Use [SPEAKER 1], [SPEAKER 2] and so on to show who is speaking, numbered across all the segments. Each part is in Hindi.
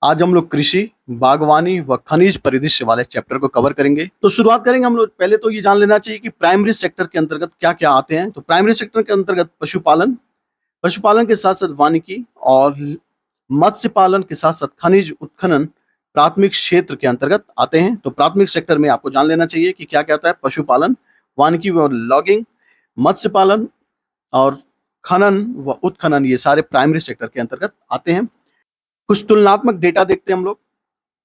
[SPEAKER 1] आज हम लोग कृषि, बागवानी व खनिज परिदृश्य वाले चैप्टर को कवर करेंगे। तो शुरुआत करेंगे हम लोग। पहले तो ये जान लेना चाहिए कि प्राइमरी सेक्टर के अंतर्गत क्या-क्या आते हैं। तो प्राइमरी सेक्टर के अंतर्गत पशुपालन, पशुपालन के साथ-साथ वानिकी और मत्स्य पालन के साथ-साथ खनिज उत्खनन प्राथमिक क्षेत्र के अंतर्गत आते हैं। तो प्राथमिक सेक्टर में आपको जान लेना चाहिए कि क्या-क्या आता है। पशुपालन, वानिकी व लॉगिंग, मत्स्य पालन और खनन व उत्खनन, ये सारे प्राइमरी सेक्टर के अंतर्गत आते हैं। कुछ तुलनात्मक डेटा देखते हैं हम लोग।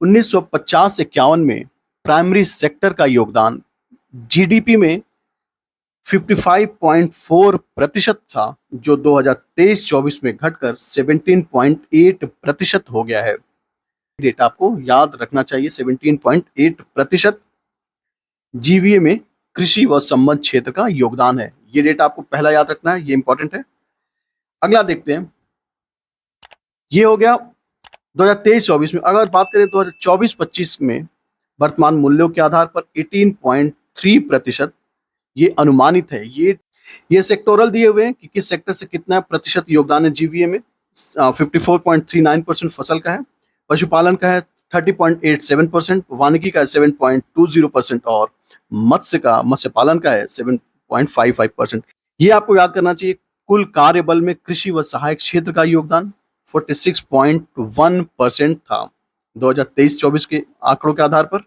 [SPEAKER 1] 1950-51 में प्राइमरी सेक्टर का योगदान जीडीपी में 55.4% था, जो 2023-24 में घटकर 17.8% हो गया है। डेटा आपको याद रखना चाहिए। 17.8% जीवीए में कृषि व संबद्ध क्षेत्र का योगदान है। ये डेटा आपको पहला याद रखना है, ये इंपॉर्टेंट है। अगला देखते हैं। ये हो गया 2023-24 में। अगर बात करें 2024-25 में वर्तमान मूल्यों के आधार पर 18.3% ये अनुमानित है। ये सेक्टोरल दिए हुए हैं कि किस सेक्टर से कितना प्रतिशत योगदान है जीवीए में। 54.39% फसल का है, पशुपालन का है 30.87%, वानिकी का है 7.20% और मत्स्य पालन का है 7.55%। ये आपको याद करना चाहिए। कुल कार्यबल में कृषि व सहायक क्षेत्र का योगदान 46.1% था 2023-24 के आंकड़ों के आधार पर।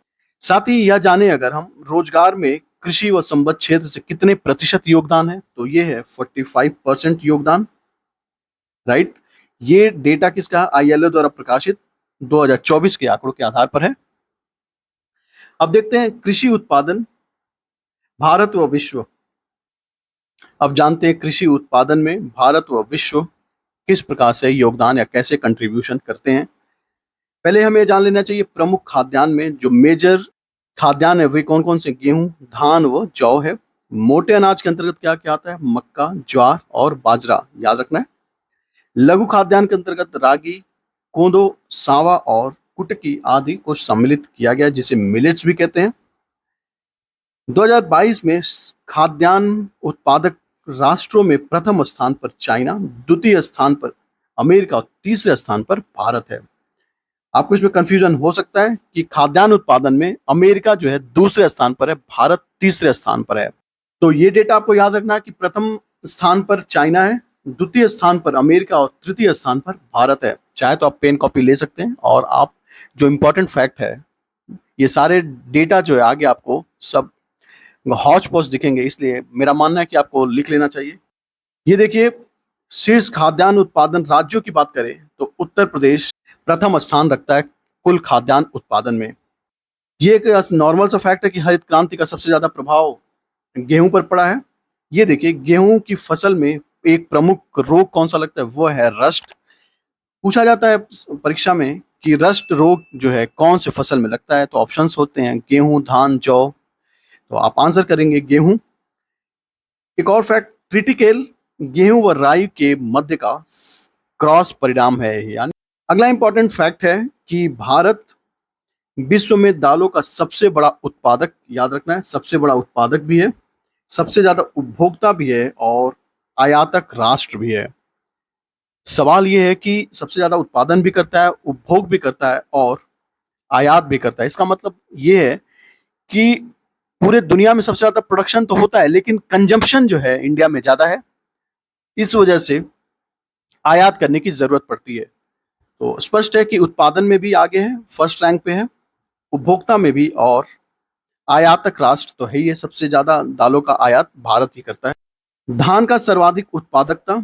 [SPEAKER 1] साथ ही यह जाने अगर हम रोजगार में कृषि व संबद्ध क्षेत्र से कितने प्रतिशत योगदान है, तो ये है 45% योगदान। राइट, ये डेटा किसका? आईएलओ द्वारा प्रकाशित 2024 के आंकड़ों के आधार पर है। अब देखते हैं कृषि उत्पादन भारत व विश्व। अब जानते हैं कृषि उत्पादन में भारत व विश्व किस प्रकार से योगदान या कैसे कंट्रीब्यूशन करते हैं। पहले हमें जान लेना चाहिए प्रमुख खाद्यान्न में जो मेजर खाद्यान्न है वे कौन कौन से? गेहूं, धान व जौ है। मोटे अनाज के अंतर्गत क्या क्या आता है? मक्का, ज्वार और बाजरा, याद रखना है। लघु खाद्यान्न के अंतर्गत रागी, कोदो, सांवा और कुटकी आदि को सम्मिलित किया गया, जिसे मिलेट्स भी कहते हैं। 2022 में खाद्यान्न उत्पादक राष्ट्रों में प्रथम स्थान पर चाइना, द्वितीय स्थान पर अमेरिका और तीसरे स्थान पर भारत है। आपको इसमें कंफ्यूजन हो सकता है कि खाद्यान्न उत्पादन में अमेरिका जो है दूसरे स्थान पर है, भारत तीसरे स्थान पर है। तो ये डेटा आपको याद रखना है कि प्रथम स्थान पर चाइना है, द्वितीय स्थान पर अमेरिका और तृतीय स्थान पर भारत है। चाहे तो आप पेन कॉपी ले सकते हैं और आप जो इम्पोर्टेंट फैक्ट है, ये सारे डेटा जो है आगे आपको सब हौच पौच दिखेंगे, इसलिए मेरा मानना है कि आपको लिख लेना चाहिए। ये देखिए, शीर्ष खाद्यान्न उत्पादन राज्यों की बात करें तो उत्तर प्रदेश प्रथम स्थान रखता है कुल खाद्यान्न उत्पादन में। ये एक नॉर्मल सा फैक्ट है कि हरित क्रांति का सबसे ज्यादा प्रभाव गेहूं पर पड़ा है। ये देखिए, गेहूं की फसल में एक प्रमुख रोग कौन सा लगता है? वो है रस्ट। पूछा जाता है परीक्षा में कि रस्ट रोग जो है कौन से फसल में लगता है, तो ऑप्शंस होते हैं गेहूं, धान, जौ। तो आप आंसर करेंगे गेहूं। एक और फैक्ट, ट्रिटिकेल गेहूं व राई के मध्य का क्रॉस परिणाम है। यानी अगला इंपॉर्टेंट फैक्ट है कि भारत विश्व में दालों का सबसे बड़ा उत्पादक, याद रखना है, सबसे बड़ा उत्पादक भी है, सबसे ज्यादा उपभोक्ता भी है और आयातक राष्ट्र भी है। सवाल यह है कि सबसे ज्यादा उत्पादन भी करता है, उपभोग भी करता है और आयात भी करता है। इसका मतलब ये है कि पूरे दुनिया में सबसे ज्यादा प्रोडक्शन तो होता है, लेकिन कंजम्पशन जो है इंडिया में ज्यादा है। इस वजह से आयात करने की जरूरत पड़ती है। तो स्पष्ट है कि उत्पादन में भी आगे है, फर्स्ट रैंक पे है, उपभोक्ता में भी, और आयातक राष्ट्र तो है ही है। सबसे ज्यादा दालों का आयात भारत ही करता है। धान का सर्वाधिक उत्पादकता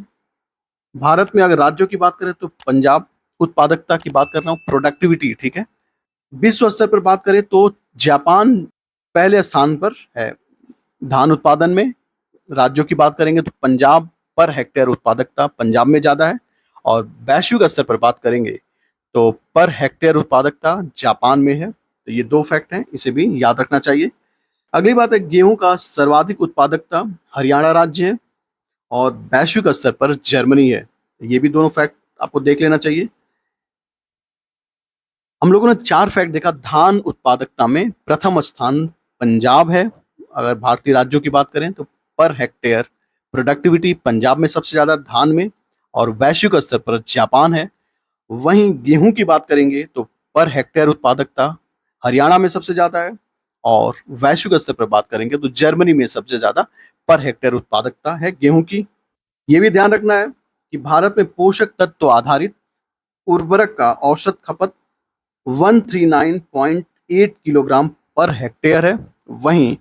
[SPEAKER 1] भारत में, अगर राज्यों की बात करें तो पंजाब, उत्पादकता की बात कर रहा हूँ, प्रोडक्टिविटी, ठीक है। विश्व स्तर पर बात करें तो जापान पहले स्थान पर है धान उत्पादन में। राज्यों की बात करेंगे तो पंजाब पर हेक्टेयर उत्पादकता पंजाब में ज्यादा है, और वैश्विक स्तर पर बात करेंगे तो पर हेक्टेयर उत्पादकता जापान में है। तो ये दो फैक्ट हैं, इसे भी याद रखना चाहिए। अगली बात है, गेहूं का सर्वाधिक उत्पादकता हरियाणा राज्य है और वैश्विक स्तर पर जर्मनी है। ये भी दोनों फैक्ट आपको देख लेना चाहिए। हम लोगों ने 4 फैक्ट देखा। धान उत्पादकता में प्रथम स्थान पंजाब है, अगर भारतीय राज्यों की बात करें तो पर हेक्टेयर प्रोडक्टिविटी पंजाब में सबसे ज्यादा धान में, और वैश्विक स्तर पर जापान है। वहीं गेहूं की बात करेंगे तो पर हेक्टेयर उत्पादकता हरियाणा में सबसे ज्यादा है, और वैश्विक स्तर पर बात करेंगे तो जर्मनी में सबसे ज्यादा पर हेक्टेयर उत्पादकता है गेहूं की। ये भी ध्यान रखना है कि भारत में पोषक तत्व आधारित उर्वरक का औसत खपत 139.8 किलोग्राम पर हेक्टेयर है। वहीं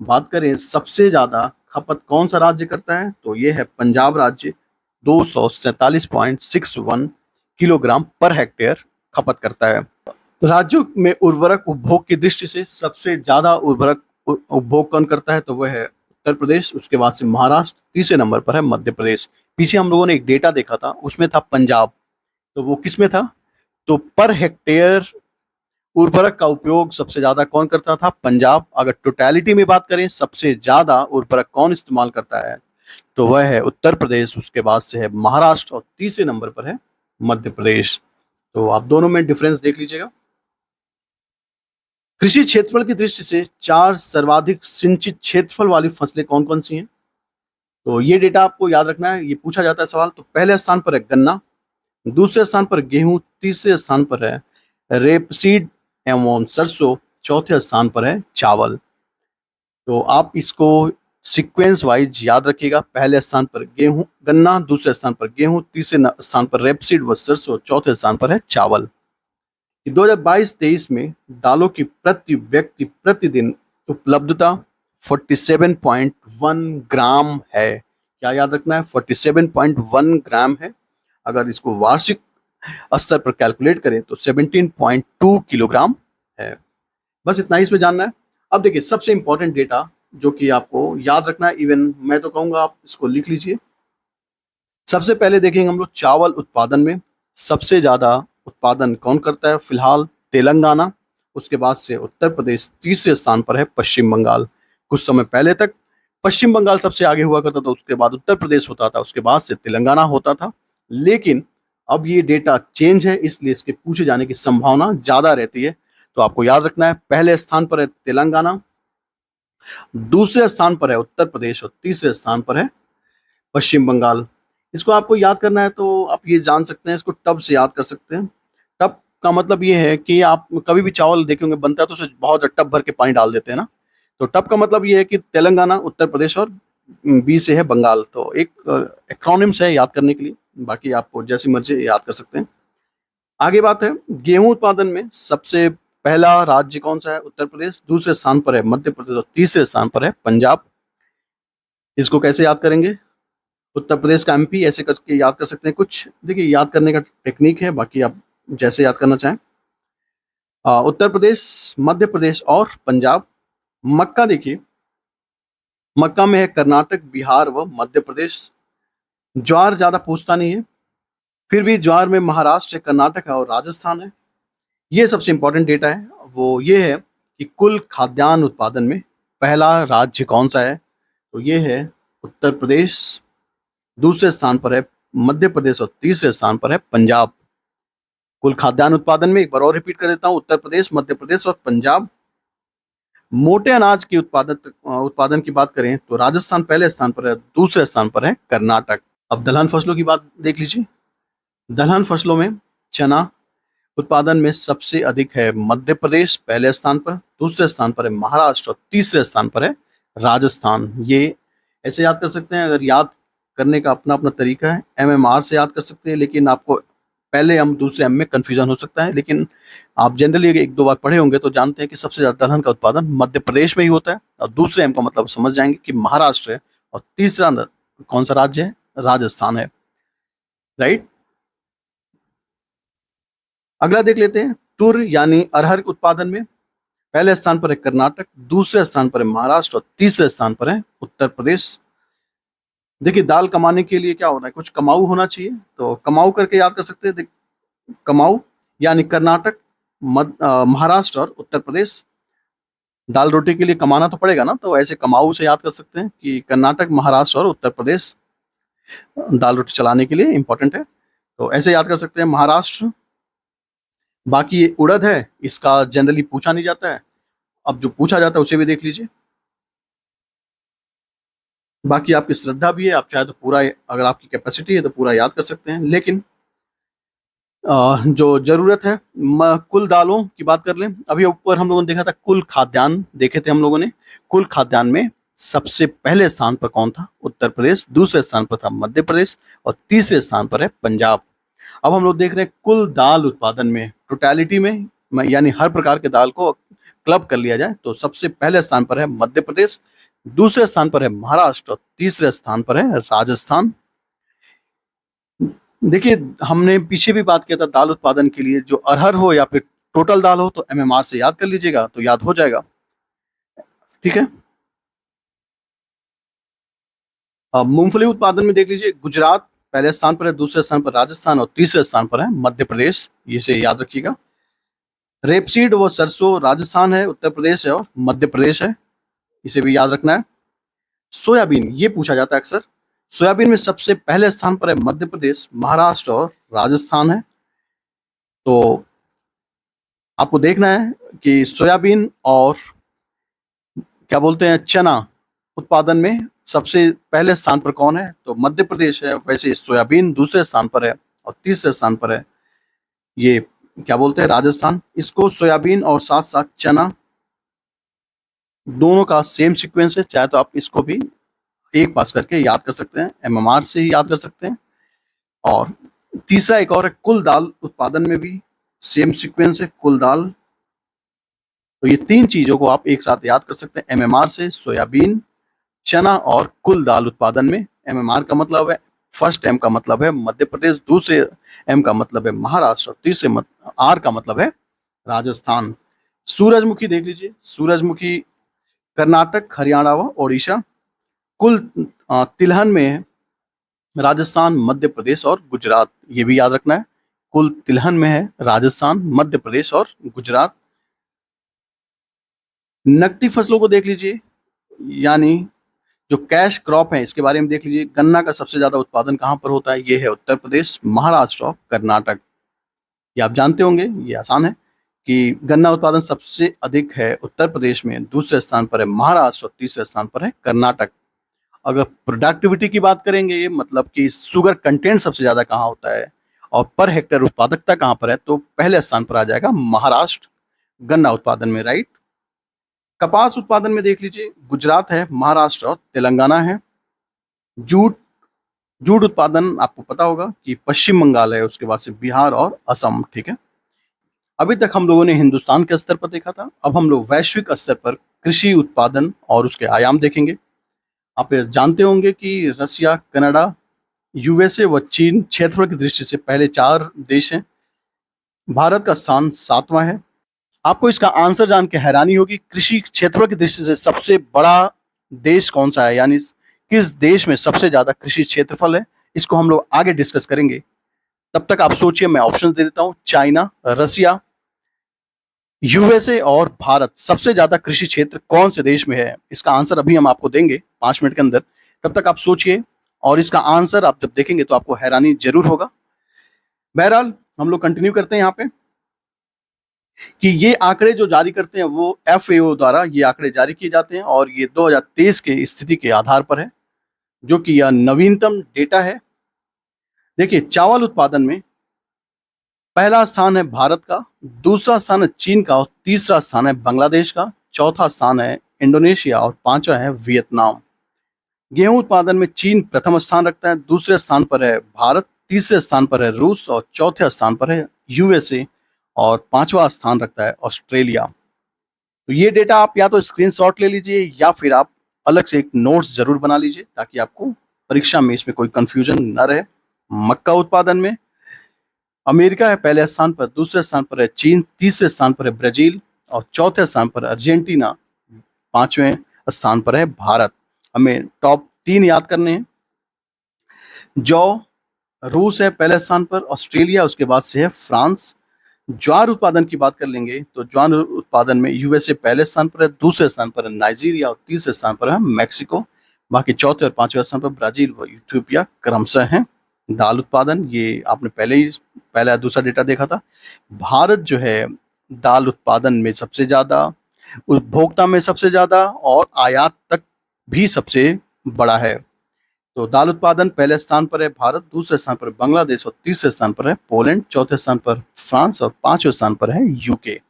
[SPEAKER 1] बात करें सबसे ज्यादा खपत कौन सा राज्य करता है, तो ये है पंजाब राज्य, 247.61 किलोग्राम पर हेक्टेयर खपत करता है। राज्यों में उर्वरक उपभोग की दृष्टि से सबसे ज्यादा उर्वरक उपभोग कौन करता है, तो वह है उत्तर प्रदेश, उसके बाद से महाराष्ट्र, तीसरे नंबर पर है मध्य प्रदेश। पीछे हम लोगों ने एक डेटा देखा था, उसमें था पंजाब, तो वो किस में था, तो पर हेक्टेयर उर्वरक का उपयोग सबसे ज्यादा कौन करता था, पंजाब। अगर टोटलिटी में बात करें सबसे ज्यादा उर्वरक कौन इस्तेमाल करता है, तो वह है उत्तर प्रदेश, उसके बाद से है महाराष्ट्र, और तीसरे नंबर पर है मध्य प्रदेश। तो आप दोनों में डिफरेंस देख लीजिएगा। कृषि क्षेत्रफल की दृष्टि से चार सर्वाधिक सिंचित क्षेत्रफल वाली फसलें कौन कौन सी हैं, तो ये डेटा आपको याद रखना है, ये पूछा जाता है सवाल। तो पहले स्थान पर है गन्ना, दूसरे स्थान पर गेहूं, तीसरे स्थान पर है रेपसीड एवं सरसों, चौथे स्थान पर है चावल। तो आप इसको सीक्वेंस वाइज याद रखिएगा, पहले स्थान पर गेहूं गन्ना, दूसरे स्थान पर गेहूं, तीसरे स्थान पर रेपसीड व सरसों, चौथे स्थान पर है चावल। 2022-23 में दालों की प्रति व्यक्ति प्रतिदिन उपलब्धता 47.1 ग्राम है। क्या याद रखना है, 47.1 ग्राम है। अगर इसको वार्षिक स्तर पर कैलकुलेट करें तो 17.2 किलोग्राम है। बस इतना ही इसमें जानना है। अब देखिए सबसे इंपॉर्टेंट डेटा जो कि आपको याद रखना है, इवन मैं तो कहूंगा आप इसको लिख लीजिए। सबसे पहले देखेंगे हम लोग चावल उत्पादन में सबसे ज्यादा उत्पादन कौन करता है, फिलहाल तेलंगाना, उसके बाद से उत्तर प्रदेश, तीसरे स्थान पर है पश्चिम बंगाल। कुछ समय पहले तक पश्चिम बंगाल सबसे आगे हुआ करता था, उसके बाद उत्तर प्रदेश होता था, उसके बाद से तेलंगाना होता था। लेकिन अब ये डेटा चेंज है, इसलिए इसके पूछे जाने की संभावना ज्यादा रहती है। तो आपको याद रखना है, पहले स्थान पर है तेलंगाना, दूसरे स्थान पर है उत्तर प्रदेश, और तीसरे स्थान पर है पश्चिम बंगाल। इसको आपको याद करना है तो आप ये जान सकते हैं, इसको टब से याद कर सकते हैं। टब का मतलब ये है कि आप कभी भी चावल देखे होंगे बनता है तो उसे बहुत टब भर के पानी डाल देते हैं ना। तो टब का मतलब ये है कि तेलंगाना, उत्तर प्रदेश और बी से है बंगाल। तो एक एक्रोनिम्स है याद करने के लिए, बाकी आपको जैसी मर्जी याद कर सकते हैं। आगे बात है गेहूं उत्पादन में सबसे पहला राज्य कौन सा है, उत्तर प्रदेश, दूसरे स्थान पर है मध्य प्रदेश, और तीसरे स्थान पर है पंजाब। इसको कैसे याद करेंगे, उत्तर प्रदेश का एमपी ऐसे करके याद कर सकते हैं। कुछ देखिए याद करने का टेक्निक है, बाकी आप जैसे याद करना चाहें। उत्तर प्रदेश, मध्य प्रदेश और पंजाब। मक्का देखिए, मक्का में है कर्नाटक, बिहार व मध्य प्रदेश। ज्वार ज्यादा पूछता नहीं है, फिर भी ज्वार में महाराष्ट्र, कर्नाटक है और राजस्थान है। ये सबसे इंपॉर्टेंट डेटा है, वो ये है कि कुल खाद्यान्न उत्पादन में पहला राज्य कौन सा है, तो ये है उत्तर प्रदेश, दूसरे स्थान पर है मध्य प्रदेश, और तीसरे स्थान पर है पंजाब। कुल खाद्यान्न उत्पादन में एक बार और रिपीट कर देता हूं, उत्तर प्रदेश, मध्य प्रदेश और पंजाब। मोटे अनाज की उत्पादन की बात करें तो राजस्थान पहले स्थान पर है, दूसरे स्थान पर है कर्नाटक। अब दलहन फसलों की बात देख लीजिए। दलहन फसलों में चना उत्पादन में सबसे अधिक है मध्य प्रदेश, पहले स्थान पर, दूसरे स्थान पर है महाराष्ट्र, और तीसरे स्थान पर है राजस्थान। ये ऐसे याद कर सकते हैं, अगर याद करने का अपना अपना तरीका है, एमएमआर से याद कर सकते हैं, लेकिन आपको पहले एम दूसरे एम में कंफ्यूजन हो सकता है। लेकिन आप जनरली एक दो बार पढ़े होंगे तो जानते हैं कि सबसे ज्यादा दलहन का उत्पादन मध्य प्रदेश में ही होता है, और दूसरे एम का मतलब समझ जाएंगे कि महाराष्ट्र है, और तीसरा कौन सा राज्य है, राजस्थान है। राइट। अगला देख लेते हैं, तुर यानी अरहर के उत्पादन में पहले स्थान पर है कर्नाटक, दूसरे स्थान पर है महाराष्ट्र, और तीसरे स्थान पर है उत्तर प्रदेश। देखिए दाल कमाने के लिए क्या होना है, कुछ कमाऊ होना चाहिए, तो कमाऊ करके याद कर सकते हैं। कमाऊ यानी कर्नाटक, महाराष्ट्र और उत्तर प्रदेश। दाल रोटी के लिए कमाना तो पड़ेगा ना, तो ऐसे कमाऊ से याद कर सकते हैं कि कर्नाटक, महाराष्ट्र और उत्तर प्रदेश दाल रोटी चलाने के लिए इंपॉर्टेंट है, तो ऐसे याद कर सकते हैं महाराष्ट्र। बाकी ये उड़द है, इसका जनरली पूछा नहीं जाता है, अब जो पूछा जाता है उसे भी देख लीजिए। बाकी आपकी श्रद्धा भी है, आप चाहे तो पूरा, अगर आपकी कैपेसिटी है तो पूरा याद कर सकते हैं, लेकिन जो जरूरत है, कुल दालों की बात कर लें। अभी ऊपर हम लोगों ने देखा था कुल खाद्यान्न देखे थे हम लोगों ने। कुल खाद्यान्न में सबसे पहले स्थान पर कौन था? उत्तर प्रदेश। दूसरे स्थान पर था मध्य प्रदेश और तीसरे स्थान पर है पंजाब। अब हम लोग देख रहे हैं कुल दाल उत्पादन में, टोटलिटी में, यानी हर प्रकार के दाल को क्लब कर लिया जाए तो सबसे पहले स्थान पर है मध्य प्रदेश, दूसरे स्थान पर है महाराष्ट्र और तीसरे स्थान पर है राजस्थान। देखिए, हमने पीछे भी बात किया था दाल उत्पादन के लिए, जो अरहर हो या फिर टोटल दाल हो तो एमएमआर से याद कर लीजिएगा तो याद हो जाएगा। ठीक है। अब मूंगफली उत्पादन में देख लीजिए, गुजरात पहले स्थान पर है, दूसरे स्थान पर राजस्थान और तीसरे स्थान पर है मध्य प्रदेश, ये से याद रखिएगा। रेपसीड व सरसों राजस्थान है, उत्तर प्रदेश है और मध्य प्रदेश है, इसे भी याद रखना है। सोयाबीन, ये पूछा जाता है अक्सर। सोयाबीन में सबसे पहले स्थान पर है मध्य प्रदेश, महाराष्ट्र और राजस्थान है। तो आपको देखना है कि सोयाबीन और क्या बोलते हैं चना उत्पादन में सबसे पहले स्थान पर कौन है? तो मध्य प्रदेश है। वैसे सोयाबीन दूसरे स्थान पर है और तीसरे स्थान पर है ये क्या बोलते हैं राजस्थान। इसको सोयाबीन और साथ साथ चना दोनों का सेम सीक्वेंस है, चाहे तो आप इसको भी एक पास करके याद कर सकते हैं, एमएमआर से ही याद कर सकते हैं। और तीसरा एक और है कुल दाल उत्पादन में भी सेम सीक्वेंस है, कुल दाल। तो ये तीन चीजों को आप एक साथ याद कर सकते हैं एमएमआर से, सोयाबीन, चना और कुल दाल उत्पादन में। एमएमआर का मतलब है, फर्स्ट एम का मतलब है मध्य प्रदेश, दूसरे एम का मतलब है महाराष्ट्र, तीसरे आर का मतलब है राजस्थान। सूरजमुखी देख लीजिए, सूरजमुखी कर्नाटक, हरियाणा व ओडिशा। कुल तिलहन में है राजस्थान, मध्य प्रदेश और गुजरात, ये भी याद रखना है। कुल तिलहन में है राजस्थान, मध्य प्रदेश और गुजरात। नकदी फसलों को देख लीजिए, यानी जो कैश क्रॉप है इसके बारे में देख लीजिए। गन्ना का सबसे ज्यादा उत्पादन कहाँ पर होता है? ये है उत्तर प्रदेश, महाराष्ट्र और कर्नाटक। ये आप जानते होंगे, ये आसान है कि गन्ना उत्पादन सबसे अधिक है उत्तर प्रदेश में, दूसरे स्थान पर है महाराष्ट्र और तीसरे स्थान पर है कर्नाटक। अगर प्रोडक्टिविटी की बात करेंगे, मतलब कि शुगर कंटेंट सबसे ज्यादा कहाँ होता है और पर हेक्टेयर उत्पादकता कहाँ पर है, तो पहले स्थान पर आ जाएगा महाराष्ट्र गन्ना उत्पादन में, राइट। कपास उत्पादन में देख लीजिए, गुजरात है, महाराष्ट्र और तेलंगाना है। जूट जूट उत्पादन आपको पता होगा कि पश्चिम बंगाल है, उसके बाद से बिहार और असम। ठीक है। अभी तक हम लोगों ने हिंदुस्तान के स्तर पर देखा था, अब हम लोग वैश्विक स्तर पर कृषि उत्पादन और उसके आयाम देखेंगे। आप ये जानते होंगे कि रसिया, कनाडा, यूएसए व चीन क्षेत्रफल की दृष्टि से पहले 4 देश हैं। भारत का स्थान 7वां है। आपको इसका आंसर जान के हैरानी होगी, कृषि क्षेत्रफल की दृष्टि से सबसे बड़ा देश कौन सा है, यानी किस देश में सबसे ज्यादा कृषि क्षेत्रफल है, इसको हम लोग आगे डिस्कस करेंगे। तब तक आप सोचिए, मैं ऑप्शन दे देता हूं। चाइना, रसिया, यूएसए और भारत। सबसे ज्यादा कृषि क्षेत्र कौन से देश में है? इसका आंसर अभी हम आपको देंगे 5 मिनट के अंदर। तब तक आप सोचिए और इसका आंसर आप जब देखेंगे तो आपको हैरानी जरूर होगा। बहरहाल हम लोग कंटिन्यू करते हैं यहाँ पे कि ये आंकड़े जो जारी करते हैं वो एफएओ द्वारा ये आंकड़े जारी किए जाते हैं और ये 2023 के स्थिति के आधार पर है, जो कि यह नवीनतम डेटा है। देखिए, चावल उत्पादन में पहला स्थान है भारत का, दूसरा स्थान है चीन का और तीसरा स्थान है बांग्लादेश का, चौथा स्थान है इंडोनेशिया और पांचवा है वियतनाम। गेहूं उत्पादन में चीन प्रथम स्थान रखता है, दूसरे स्थान पर है भारत, तीसरे स्थान पर है रूस और चौथे स्थान पर है यूएसए और पांचवा स्थान रखता है ऑस्ट्रेलिया। तो ये डेटा आप या तो स्क्रीनशॉट ले लीजिए या फिर आप अलग से एक नोट्स जरूर बना लीजिए ताकि आपको परीक्षा में इसमें कोई कंफ्यूजन न रहे। मक्का उत्पादन में अमेरिका है पहले स्थान पर, दूसरे स्थान पर है चीन, तीसरे स्थान पर है ब्राजील और चौथे स्थान पर अर्जेंटीना, पांचवें स्थान पर है भारत। हमें टॉप 3 याद करने हैं। जौ, रूस है पहले स्थान पर, ऑस्ट्रेलिया उसके बाद से है फ्रांस। ज्वार उत्पादन की बात कर लेंगे तो ज्वार उत्पादन में यूएसए पहले स्थान पर है, दूसरे स्थान पर है नाइजीरिया और तीसरे स्थान पर है मैक्सिको। बाकी चौथे और पांचवें स्थान पर ब्राजील व इथियोपिया क्रमशः हैं। दाल उत्पादन, ये आपने पहला दूसरा डेटा देखा था। भारत जो है दाल उत्पादन में सबसे ज्यादा, उपभोक्ता में सबसे ज्यादा और आयात तक भी सबसे बड़ा है। तो दाल उत्पादन पहले स्थान पर है भारत, दूसरे स्थान पर बांग्लादेश और तीसरे स्थान पर है पोलैंड, चौथे स्थान पर फ्रांस और पांचवें स्थान पर है यूके।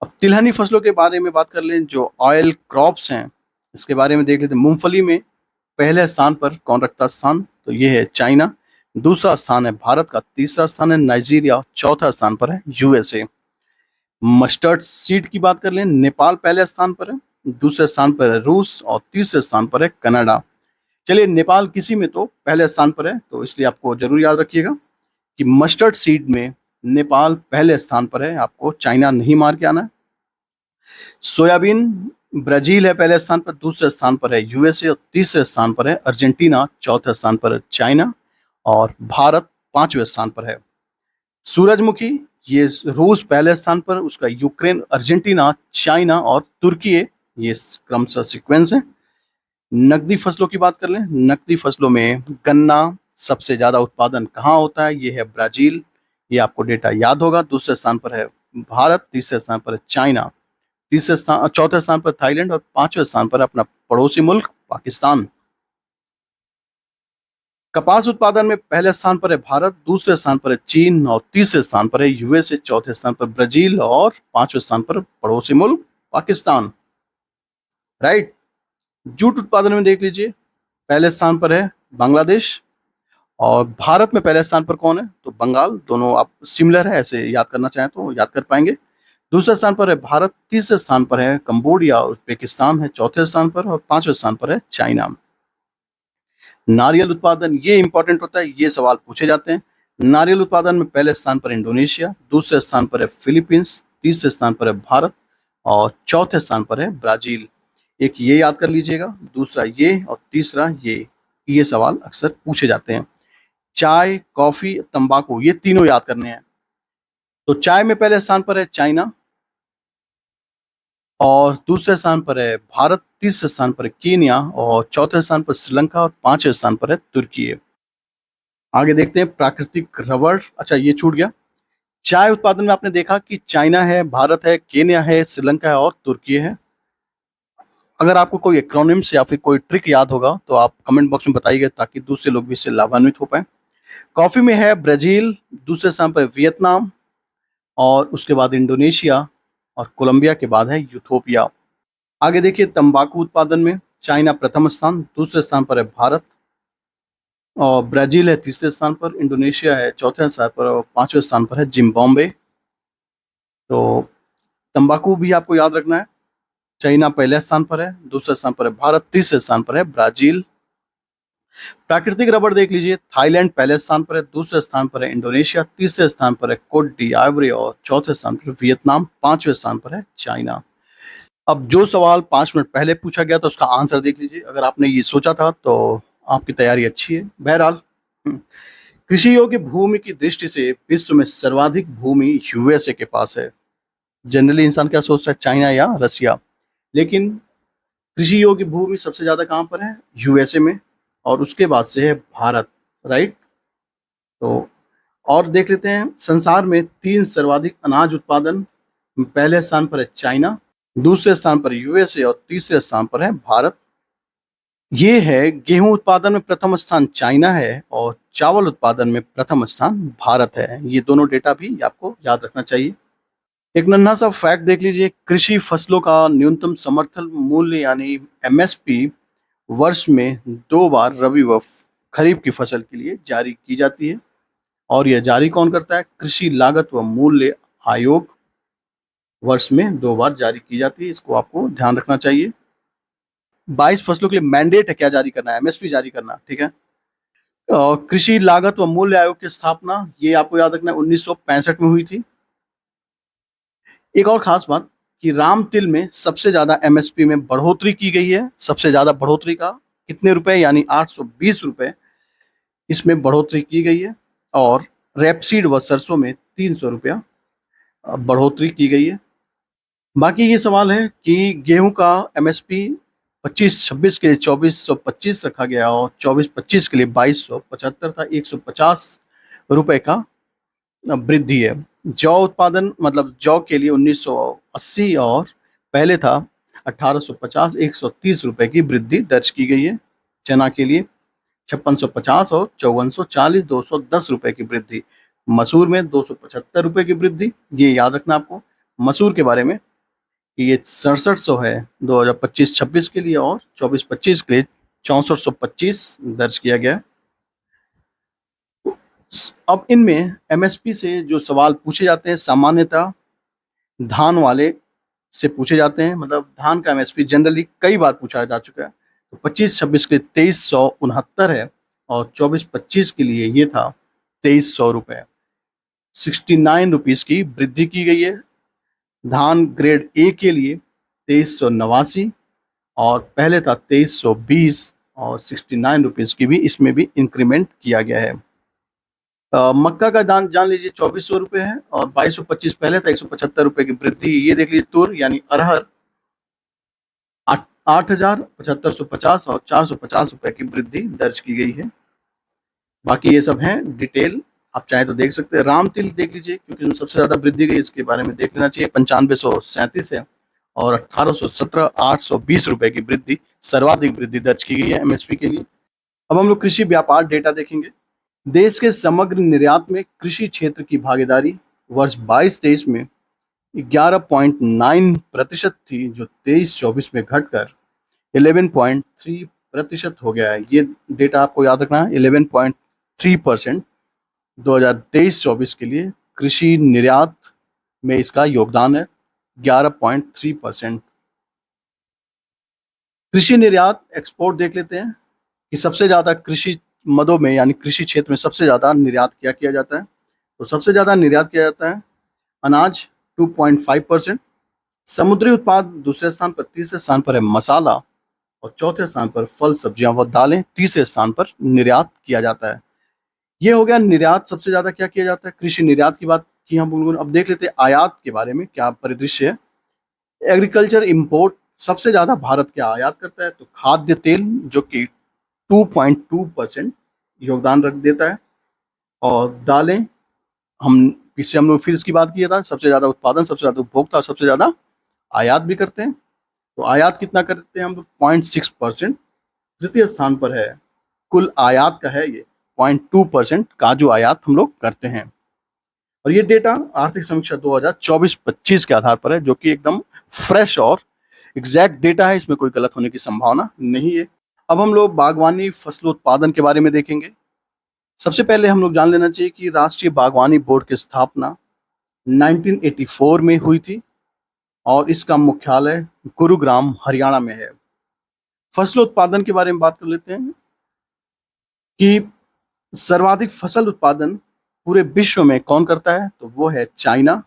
[SPEAKER 1] अब तिलहनी फसलों के बारे में बात कर लें, जो ऑयल क्रॉप्स हैं इसके बारे में देख लेते हैं। मूंगफली में पहले स्थान पर कौन रखता स्थान, तो ये है चाइना, दूसरा स्थान है भारत का, तीसरा स्थान है नाइजीरिया, चौथा स्थान पर है यूएसए। मस्टर्ड सीड की बात कर लें, नेपाल पहले स्थान पर है, दूसरे स्थान पर है रूस और तीसरे स्थान पर है कनाडा। चलिए, नेपाल किसी में तो पहले स्थान पर है, तो इसलिए आपको जरूर याद रखिएगा कि मस्टर्ड सीड में नेपाल पहले स्थान पर है, आपको चाइना नहीं मार के आना है। सोयाबीन ब्राजील है पहले स्थान पर, दूसरे स्थान पर है यूएसए और तीसरे स्थान पर है अर्जेंटीना, चौथे स्थान पर है चाइना और भारत पांचवें स्थान पर है। सूरजमुखी ये रूस पहले स्थान पर, उसका यूक्रेन, अर्जेंटीना, चाइना और तुर्की है, ये क्रमशः सीक्वेंस है। नकदी फसलों की बात कर लें, नकदी फसलों में गन्ना सबसे ज्यादा उत्पादन कहाँ होता है, ये है ब्राजील, ये आपको डेटा याद होगा। दूसरे स्थान पर है भारत, तीसरे स्थान पर है चाइना, चौथे स्थान पर थाईलैंड और पांचवें स्थान पर अपना पड़ोसी मुल्क पाकिस्तान। कपास उत्पादन में पहले स्थान पर है भारत, दूसरे स्थान पर है चीन और तीसरे स्थान पर है यूएसए, चौथे स्थान पर ब्राजील और पांचवें स्थान पर पड़ोसी मुल्क पाकिस्तान। राइट। जूट उत्पादन में देख लीजिए, पहले स्थान पर है बांग्लादेश और भारत में पहले स्थान पर कौन है, तो बंगाल। दोनों आप सिमिलर है, ऐसे याद करना चाहें तो याद कर पाएंगे। दूसरे स्थान पर है भारत, तीसरे स्थान पर है कंबोडिया, उज्बेकिस्तान है चौथे स्थान पर और पांचवें स्थान पर है चाइना। नारियल उत्पादन, ये इंपॉर्टेंट होता है, ये सवाल पूछे जाते हैं। नारियल उत्पादन में पहले स्थान पर इंडोनेशिया, दूसरे स्थान पर है फिलीपींस, तीसरे स्थान पर है भारत और चौथे स्थान पर है ब्राजील। एक ये याद कर लीजिएगा, दूसरा ये और तीसरा ये सवाल अक्सर पूछे जाते हैं। चाय, कॉफी, तंबाकू, ये तीनों याद करने हैं। तो चाय में पहले स्थान पर है चाइना और दूसरे स्थान पर है भारत, तीसरे स्थान पर है केन्या और चौथे स्थान पर श्रीलंका और पांचवें स्थान पर है तुर्की। आगे देखते हैं प्राकृतिक रबड़। अच्छा, ये छूट गया। चाय उत्पादन में आपने देखा कि चाइना है, भारत है, केन्या है, श्रीलंका है और तुर्की है। अगर आपको कोई एक्रोनिम्स या फिर कोई ट्रिक याद होगा तो आप कमेंट बॉक्स में बताइएगा ताकि दूसरे लोग भी इससे लाभान्वित हो पाए। कॉफी में है ब्राजील, दूसरे स्थान पर वियतनाम और उसके बाद इंडोनेशिया और कोलंबिया के बाद है यूथोपिया। आगे देखिए, तंबाकू उत्पादन में चाइना प्रथम स्थान, दूसरे स्थान पर है भारत और ब्राजील है तीसरे स्थान पर, इंडोनेशिया है चौथे स्थान पर और पांचवें स्थान पर है जिम्बाब्वे। तो तंबाकू भी आपको याद रखना है, चाइना पहले स्थान पर है, दूसरे स्थान पर है भारत, तीसरे स्थान पर है ब्राजील। प्राकृतिक रबड़ देख लीजिए, थाईलैंड पहले स्थान पर है, दूसरे स्थान पर है इंडोनेशिया, तीसरे स्थान पर है कोट डी आइवरी और चौथे स्थान पर वियतनाम, पांचवें स्थान पर है चाइना। अब जो सवाल 5 मिनट पहले पूछा गया था उसका आंसर देख लीजिए। अगर आपने ये सोचा था तो आपकी तैयारी अच्छी है। बहरहाल, कृषि योग्य भूमि की दृष्टि से विश्व में सर्वाधिक भूमि यूएसए के पास है। जनरली इंसान क्या सोचता है, चाइना या रसिया, लेकिन कृषि योग्य भूमि सबसे ज्यादा कहाँ पर है, यूएसए में, और उसके बाद से है भारत। राइट। तो और देख लेते हैं, संसार में 3 सर्वाधिक अनाज उत्पादन, पहले स्थान पर है चाइना, दूसरे स्थान पर यूएसए और तीसरे स्थान पर है भारत। ये है, गेहूं उत्पादन में प्रथम स्थान चाइना है और चावल उत्पादन में प्रथम स्थान भारत है। ये दोनों डेटा भी आपको याद रखना चाहिए। एक नन्हा सा फैक्ट देख लीजिए, कृषि फसलों का न्यूनतम समर्थन मूल्य यानी एमएसपी वर्ष में 2 बार रबी व खरीफ की फसल के लिए जारी की जाती है और यह जारी कौन करता है, कृषि लागत व मूल्य आयोग वर्ष में 2 बार जारी की जाती है। इसको आपको ध्यान रखना चाहिए। 22 फसलों के लिए मैंडेट है क्या जारी करना है, एमएसपी जारी करना। ठीक है। कृषि लागत व मूल्य आयोग की स्थापना, ये आपको याद रखना है, 1965 में हुई थी। एक और खास बात कि राम तिल में सबसे ज्यादा एमएसपी में बढ़ोतरी की गई है। सबसे ज्यादा बढ़ोतरी का कितने रुपए, यानी 820 रुपए इसमें बढ़ोतरी की गई है और रेपसीड व सरसों में 300 रुपया बढ़ोतरी की गई है। बाकी ये सवाल है कि गेहूं का एमएसपी 25-26 के लिए 2425 रखा गया और 24-25 के लिए 2275 था, 150 रुपए का वृद्धि है। जौ उत्पादन, मतलब जौ के लिए 1980 और पहले था 1850, 130 रुपए की वृद्धि दर्ज की गई है। चना के लिए 5650 और 5440, 210 रुपए की वृद्धि। मसूर में 275 रुपए की वृद्धि, ये याद रखना आपको मसूर के बारे में कि ये 6700 है 2025-26 के लिए, और 24-25 के लिए 6425 दर्ज किया गया। अब इनमें एमएसपी से जो सवाल पूछे जाते हैं सामान्यतः धान वाले से पूछे जाते हैं, मतलब धान का एमएसपी जनरली कई बार पूछा जा चुका है। तो 25-26 के लिए 2369 है, और 24-25 के लिए ये था 2300 रुपये, 69 रुपीज़ की वृद्धि की गई है। धान ग्रेड ए के लिए 2389, और पहले था 2320, और 69 रुपीज़ की भी इसमें भी इंक्रीमेंट किया गया है। मक्का का दाम जान लीजिए 2400 रुपये है, और 2225 पहले था, 175 रुपये की वृद्धि। ये देख लीजिए तुर यानी अरहर 8000, 7550 और 450 रुपये की वृद्धि दर्ज की गई है। बाकी ये सब हैं डिटेल, आप चाहे तो देख सकते हैं। राम तिल देख लीजिए, क्योंकि सबसे ज़्यादा वृद्धि गई, इसके बारे में देख लेना चाहिए। 9537 है, और 1817, 820 रुपये की वृद्धि, सर्वाधिक वृद्धि दर्ज की गई है एमएसपी के लिए। अब हम लोग कृषि व्यापार डेटा देखेंगे। देश के समग्र निर्यात में कृषि क्षेत्र की भागीदारी वर्ष 22-23 में 11.9% थी, जो 23-24 में घटकर 11.3% हो गया है। ये डेटा आपको याद रखना है, 11.3% 2023-24 के लिए कृषि निर्यात में इसका योगदान है 11.3%। कृषि निर्यात एक्सपोर्ट देख लेते हैं कि सबसे ज़्यादा कृषि मदों में यानी कृषि क्षेत्र में सबसे ज़्यादा निर्यात क्या किया जाता है। तो सबसे ज़्यादा निर्यात किया जाता है अनाज 2.5%, समुद्री उत्पाद दूसरे स्थान पर, तीसरे स्थान पर है मसाला, और चौथे स्थान पर फल सब्जियां व दालें, तीसरे स्थान पर निर्यात किया जाता है। ये हो गया निर्यात, सबसे ज़्यादा क्या किया जाता है। कृषि निर्यात की बात की हम लोगों ने। अब देख लेते हैं आयात के बारे में क्या परिदृश्य है। एग्रीकल्चर इंपोर्ट सबसे ज़्यादा भारत क्या आयात करता है, तो खाद्य तेल जो कि 2.2% योगदान रख देता है, और दालें हम लोग फिर इसकी बात किया था, सबसे ज़्यादा उत्पादन, सबसे ज़्यादा उपभोक्ता और सबसे ज़्यादा आयात भी करते हैं। तो आयात कितना करते हैं हम लोग, 0.6%। तृतीय स्थान पर है, कुल आयात का है ये 0.2% का जो आयात हम लोग करते हैं। और ये डेटा आर्थिक समीक्षा 2024-25 के आधार पर है, जो कि एकदम फ्रेश और एग्जैक्ट डेटा है, इसमें कोई गलत होने की संभावना नहीं है। अब हम लोग बागवानी फसलोत्पादन के बारे में देखेंगे। सबसे पहले हम लोग जान लेना चाहिए कि राष्ट्रीय बागवानी बोर्ड की स्थापना 1984 में हुई थी, और इसका मुख्यालय गुरुग्राम हरियाणा में है। फसल उत्पादन के बारे में बात कर लेते हैं कि सर्वाधिक फसल उत्पादन पूरे विश्व में कौन करता है, तो वो है चाइना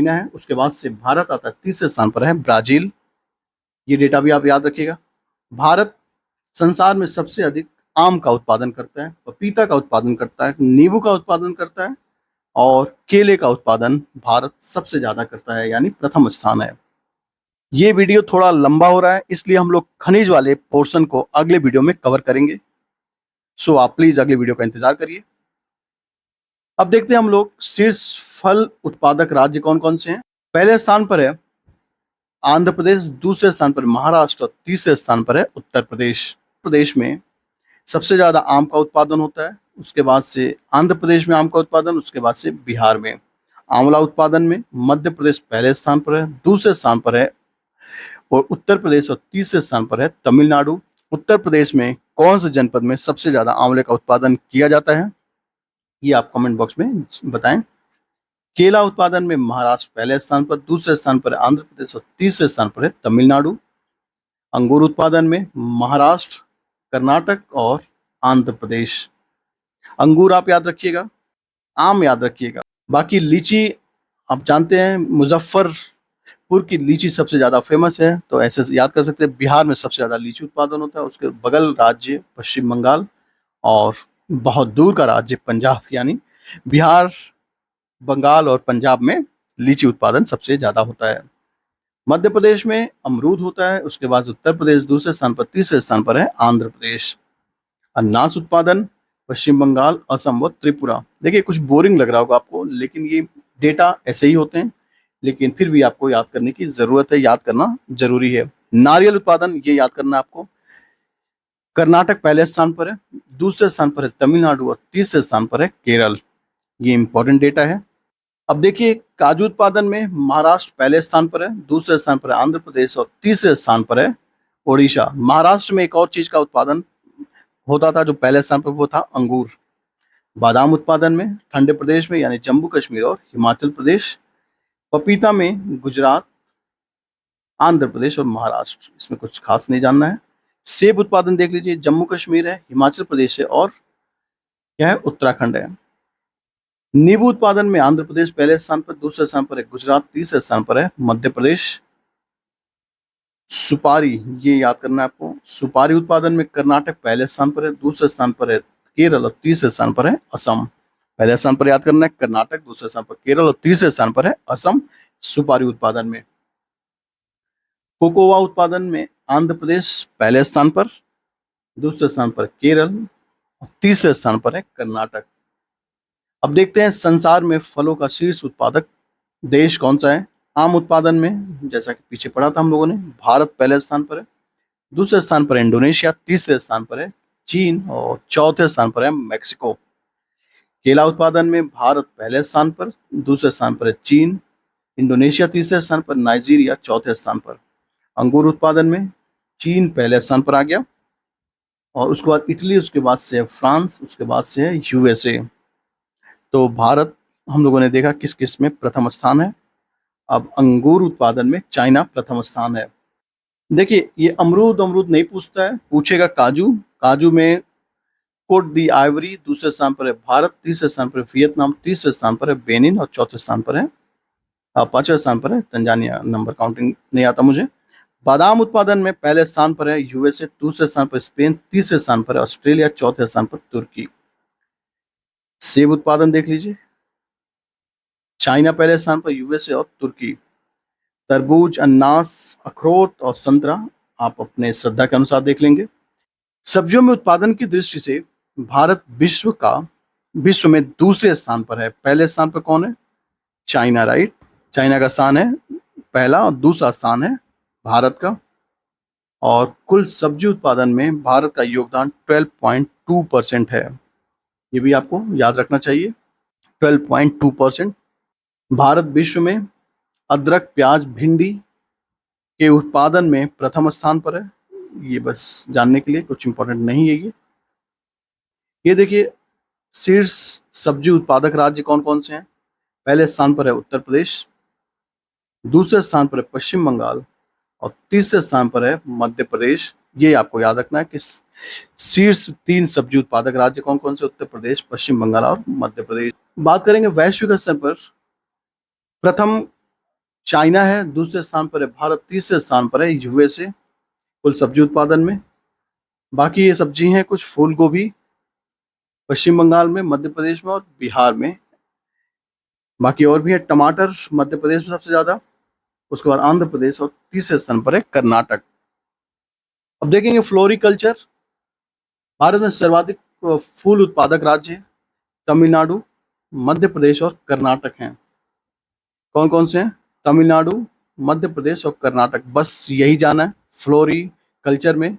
[SPEAKER 1] है। उसके बाद से भारत आता है, तीसरे स्थान पर है ब्राजील। ये डेटा भी आप याद रखिएगा। भारत संसार में सबसे अधिक आम का उत्पादन करता है, पपीता का उत्पादन करता है, नींबू का उत्पादन करता है, और केले का उत्पादन भारत सबसे ज़्यादा करता है, यानी प्रथम स्थान है। ये वीडियो थोड़ा लंबा हो रहा है, इसलिए हम लोग खनिज वाले पोर्शन को अगले वीडियो में कवर करेंगे। सो आप प्लीज़ अगले वीडियो का इंतजार करिए। अब देखते हैं हम लोग शीर्ष फल उत्पादक राज्य कौन कौन से हैं। पहले स्थान पर है आंध्र प्रदेश, दूसरे स्थान पर महाराष्ट्र, और तीसरे स्थान पर है उत्तर प्रदेश। प्रदेश में सबसे ज़्यादा आम का उत्पादन होता है, उसके बाद से आंध्र प्रदेश में आम का उत्पादन, उसके बाद से बिहार में। आंवला उत्पादन में मध्य प्रदेश पहले स्थान पर है, दूसरे स्थान पर है और उत्तर प्रदेश, और तीसरे स्थान पर है तमिलनाडु। उत्तर प्रदेश में कौन से जनपद में सबसे ज़्यादा आंवले का उत्पादन किया जाता है, ये आप कमेंट बॉक्स में बताएं। केला उत्पादन में महाराष्ट्र पहले स्थान पर, दूसरे स्थान पर आंध्र प्रदेश, और तीसरे स्थान पर है तमिलनाडु। अंगूर उत्पादन में महाराष्ट्र, कर्नाटक और आंध्र प्रदेश। अंगूर आप याद रखिएगा, आम याद रखिएगा। बाकी लीची आप जानते हैं, मुजफ्फरपुर की लीची सबसे ज़्यादा फेमस है, तो ऐसे याद कर सकते हैं। बिहार में सबसे ज़्यादा लीची उत्पादन होता है, उसके बगल राज्य पश्चिम बंगाल, और बहुत दूर का राज्य पंजाब। यानी बिहार, बंगाल और पंजाब में लीची उत्पादन सबसे ज़्यादा होता है। मध्य प्रदेश में अमरूद होता है, उसके बाद उत्तर प्रदेश दूसरे स्थान पर, तीसरे स्थान पर है आंध्र प्रदेश। अनानास उत्पादन पश्चिम बंगाल, असम व त्रिपुरा। देखिए कुछ बोरिंग लग रहा होगा आपको, लेकिन ये डेटा ऐसे ही होते हैं, लेकिन फिर भी आपको याद करने की ज़रूरत है, याद करना जरूरी है। नारियल उत्पादन ये याद करना आपको, कर्नाटक पहले स्थान पर है, दूसरे स्थान पर है तमिलनाडु और तीसरे स्थान पर है केरल। ये इंपॉर्टेंट डेटा है। अब देखिए काजू उत्पादन में महाराष्ट्र पहले स्थान पर है, दूसरे स्थान पर है आंध्र प्रदेश और तीसरे स्थान पर है ओडिशा। महाराष्ट्र में एक और चीज का उत्पादन होता था जो पहले स्थान पर, वो था अंगूर। बादाम उत्पादन में ठंडे प्रदेश में यानी जम्मू कश्मीर और हिमाचल प्रदेश। पपीता में गुजरात, आंध्र प्रदेश और महाराष्ट्र। इसमें कुछ खास नहीं जानना है। सेब उत्पादन देख लीजिए, जम्मू कश्मीर है, हिमाचल प्रदेश है और क्या है, उत्तराखंड है। नींबू उत्पादन में आंध्र प्रदेश पहले स्थान पर, दूसरे स्थान पर है गुजरात, तीसरे स्थान पर है मध्य प्रदेश। सुपारी, ये याद करना है आपको, सुपारी उत्पादन में कर्नाटक पहले स्थान पर है, दूसरे स्थान पर है केरल और तीसरे स्थान पर है असम। पहले स्थान पर याद करना है कर्नाटक, दूसरे स्थान पर केरल और तीसरे स्थान पर है असम सुपारी उत्पादन में। कोकोआ उत्पादन में आंध्र प्रदेश पहले स्थान पर, दूसरे स्थान पर केरल और तीसरे स्थान पर है कर्नाटक। अब देखते हैं संसार में फलों का शीर्ष उत्पादक देश कौन सा है। आम उत्पादन में जैसा कि पीछे पढ़ा था हम लोगों ने, भारत पहले स्थान पर है, दूसरे स्थान पर है इंडोनेशिया, तीसरे स्थान पर है चीन और चौथे स्थान पर है मेक्सिको। केला उत्पादन में भारत पहले स्थान पर, दूसरे स्थान पर है चीन, इंडोनेशिया तीसरे स्थान पर, नाइजीरिया चौथे स्थान पर। अंगूर उत्पादन में चीन पहले स्थान पर आ गया और उसके बाद इटली, उसके बाद से है फ्रांस, उसके बाद से है यूएसए। तो भारत हम लोगों ने देखा किस किस में प्रथम स्थान है। अब अंगूर उत्पादन में चाइना प्रथम स्थान है। देखिए ये अमरूद अमरूद नहीं पूछता है, पूछेगा काजू। काजू में कोट दी आइवरी दूसरे स्थान पर है भारत, तीसरे स्थान पर है वियतनाम, तीसरे स्थान पर है बेनिन और चौथे स्थान पर है पांचवें स्थान पर है तंजानिया। नंबर काउंटिंग नहीं आता मुझे। बादाम उत्पादन में पहले स्थान पर है यूएसए, दूसरे स्थान पर स्पेन, तीसरे स्थान पर है ऑस्ट्रेलिया, चौथे स्थान पर तुर्की। सेब उत्पादन देख लीजिए, चाइना पहले स्थान पर, यूएसए और तुर्की। तरबूज, अनानास, अखरोट और संतरा आप अपने श्रद्धा के अनुसार देख लेंगे। सब्जियों में उत्पादन की दृष्टि से भारत विश्व में दूसरे स्थान पर है। पहले स्थान पर कौन है, चाइना, राइट। चाइना का स्थान है पहला और दूसरा स्थान है भारत का। और कुल सब्जी उत्पादन में भारत का योगदान 12.2% है। ये भी आपको याद रखना चाहिए, 12.2%। भारत विश्व में अदरक, प्याज, भिंडी के उत्पादन में प्रथम स्थान पर है। ये बस जानने के लिए, कुछ इंपॉर्टेंट नहीं है ये देखिए शीर्ष सब्जी उत्पादक राज्य कौन कौन से हैं। पहले स्थान पर है उत्तर प्रदेश, दूसरे स्थान पर है पश्चिम बंगाल और तीसरे स्थान पर है मध्य प्रदेश। ये आपको याद रखना है कि शीर्ष 3 सब्जी उत्पादक राज्य कौन कौन से, उत्तर प्रदेश, पश्चिम बंगाल और मध्य प्रदेश। बात करेंगे वैश्विक स्तर पर, प्रथम चाइना है, दूसरे स्थान पर है भारत, तीसरे स्थान पर है यूएसए कुल सब्जी उत्पादन में। बाकी ये सब्जी हैं कुछ, फूल गोभी पश्चिम बंगाल में, मध्य प्रदेश में और बिहार में। बाकी और भी है, टमाटर मध्य प्रदेश में सबसे ज्यादा, उसके बाद आंध्र प्रदेश और तीसरे स्थान पर है कर्नाटक। अब देखेंगे फ्लोरिकल्चर। भारत में सर्वाधिक फूल उत्पादक राज्य तमिलनाडु, मध्य प्रदेश और कर्नाटक हैं। कौन कौन से हैं, तमिलनाडु, मध्य प्रदेश और कर्नाटक, बस यही जाना है फ्लोरिकल्चर में।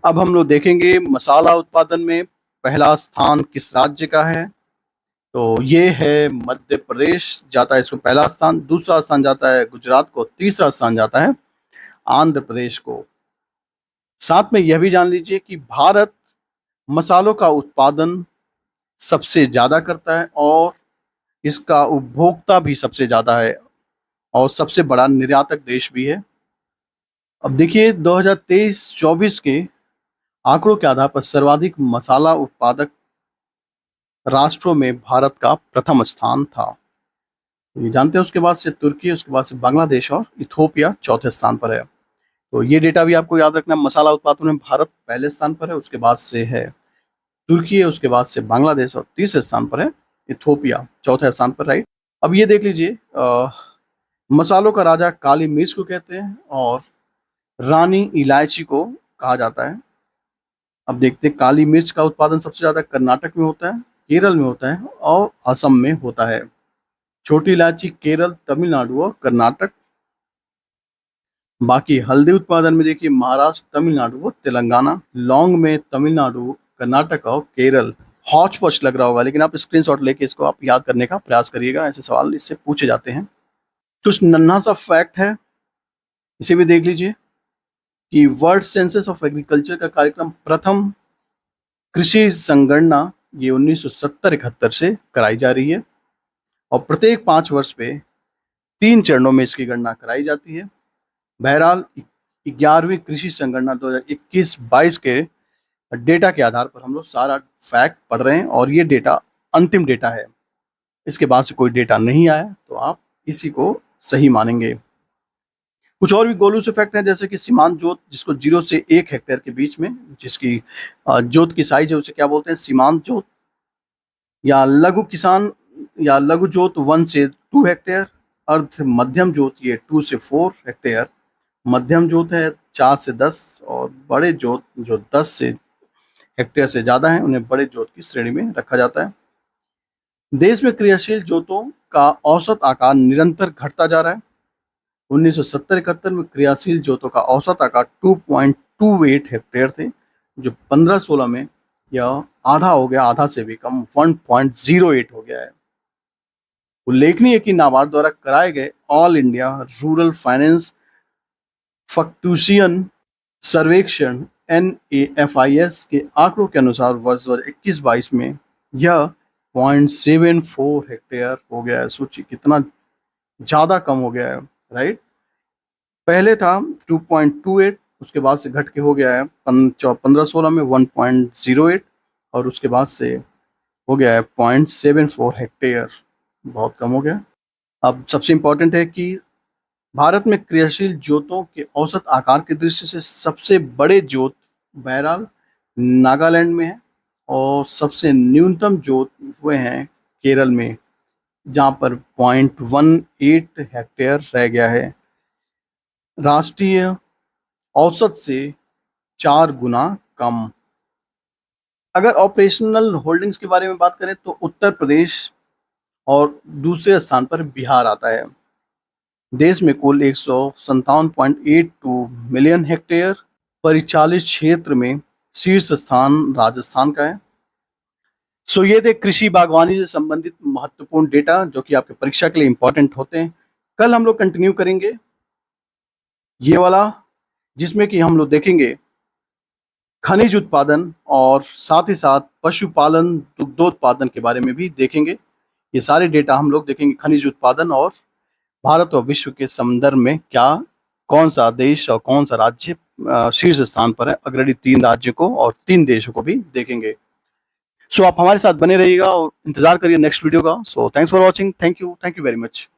[SPEAKER 1] अब हम लोग देखेंगे मसाला उत्पादन में पहला स्थान किस राज्य का है। तो ये है मध्य प्रदेश, जाता है इसको पहला स्थान, दूसरा स्थान जाता है गुजरात को, तीसरा स्थान जाता है आंध्र प्रदेश को। साथ में यह भी जान लीजिए कि भारत मसालों का उत्पादन सबसे ज्यादा करता है और इसका उपभोक्ता भी सबसे ज्यादा है और सबसे बड़ा निर्यातक देश भी है। अब देखिए 2023-24 के आंकड़ों के आधार पर सर्वाधिक मसाला उत्पादक राष्ट्रों में भारत का प्रथम स्थान था। ये जानते हैं, उसके बाद से तुर्की, उसके बाद से बांग्लादेश और इथोपिया चौथे स्थान पर है। तो ये डेटा भी आपको याद रखना है। मसाला उत्पादन में भारत पहले स्थान पर है, उसके बाद से है तुर्की है, उसके बाद से बांग्लादेश और तीसरे स्थान पर है इथोपिया चौथे स्थान पर, राइट। अब ये देख लीजिए मसालों का राजा काली मिर्च को कहते हैं और रानी इलायची को कहा जाता है। अब देखते हैं, काली मिर्च का उत्पादन सबसे ज्यादा कर्नाटक में होता है, केरल में होता है और असम में होता है। छोटी इलायची केरल, तमिलनाडु और कर्नाटक। बाकी हल्दी उत्पादन में देखिए महाराष्ट्र, तमिलनाडु व तेलंगाना, लौंग में तमिलनाडु, कर्नाटक और केरल। हौच पौच लग रहा होगा, लेकिन आप स्क्रीनशॉट लेके इसको आप याद करने का प्रयास करिएगा, ऐसे सवाल इससे पूछे जाते हैं। कुछ नन्हा सा फैक्ट है, इसे भी देख लीजिए कि वर्ल्ड सेंसस ऑफ एग्रीकल्चर का कार्यक्रम प्रथम कृषि संगणना ये 1970-71 से कराई जा रही है और प्रत्येक 5 वर्ष पे 3 चरणों में इसकी गणना कराई जाती है। बहरहाल 11वीं कृषि संगणना 2021-22 के डेटा के आधार पर हम लोग सारा फैक्ट पढ़ रहे हैं और ये डेटा अंतिम डेटा है। इसके बाद से कोई डेटा नहीं आया तो आप इसी को सही मानेंगे। कुछ और भी गोलू से फैक्ट है, जैसे कि सीमांत जोत, जिसको 0 से 1 हेक्टेयर के बीच में जिसकी जोत की साइज है उसे क्या बोलते हैं, सीमांत जोत। या लघु किसान या लघु जोत 1 से 2 हेक्टेयर। अर्ध मध्यम जोत ये 2 से 4 हेक्टेयर। मध्यम जोत है 4 से 10 और बड़े जोत जो 10 से हेक्टेयर से ज़्यादा है उन्हें बड़े जोत की श्रेणी में रखा जाता है। देश में क्रियाशील जोतों का औसत आकार निरंतर घटता जा रहा है। 1970-71 में क्रियाशील जोतों का औसत आकार 2.28 हेक्टेयर थे, जो 15-16 में यह आधा हो गया, आधा से भी कम 1.08 हो गया है। उल्लेखनीय है कि नाबार्ड द्वारा कराए गए all India rural finance fluctuation सर्वेक्षण NAFIS के आंकड़ों के अनुसार वर्ष 2021-22 में यह 0.74 हेक्टेयर हो गया है। सोचिए कितना ज़्यादा कम हो गया है, राइट। पहले था 2.28, उसके बाद से घट के हो गया है 15-16 में 1.08 और उसके बाद से हो गया है 0.74 हेक्टेयर, बहुत कम हो गया। अब सबसे इम्पोर्टेंट है कि भारत में क्रियाशील जोतों के औसत आकार की दृष्टि से सबसे बड़े जोत बहरहाल नागालैंड में है और सबसे न्यूनतम जोत हुए हैं केरल में, जहाँ पर 0.18 हेक्टेयर रह गया है, राष्ट्रीय औसत से 4 गुना कम। अगर ऑपरेशनल होल्डिंग्स के बारे में बात करें तो उत्तर प्रदेश और दूसरे स्थान पर बिहार आता है। देश में कुल 157.82 मिलियन हेक्टेयर परिचालित क्षेत्र में शीर्ष स्थान राजस्थान का है। सो ये थे कृषि बागवानी से संबंधित महत्वपूर्ण डेटा जो कि आपके परीक्षा के लिए इंपॉर्टेंट होते हैं। कल हम लोग कंटिन्यू करेंगे ये वाला, जिसमें कि हम लोग देखेंगे खनिज उत्पादन और साथ ही साथ पशुपालन, दुग्धोत्पादन के बारे में भी देखेंगे। ये सारे डेटा हम लोग देखेंगे, खनिज उत्पादन और भारत और विश्व के संदर्भ में क्या कौन सा देश और कौन सा राज्य शीर्ष स्थान पर है। अग्रणी 3 राज्यों को और 3 देशों को भी देखेंगे। सो आप हमारे साथ बने रहिएगा और इंतजार करिए नेक्स्ट वीडियो का। So thanks for watching, thank you very much.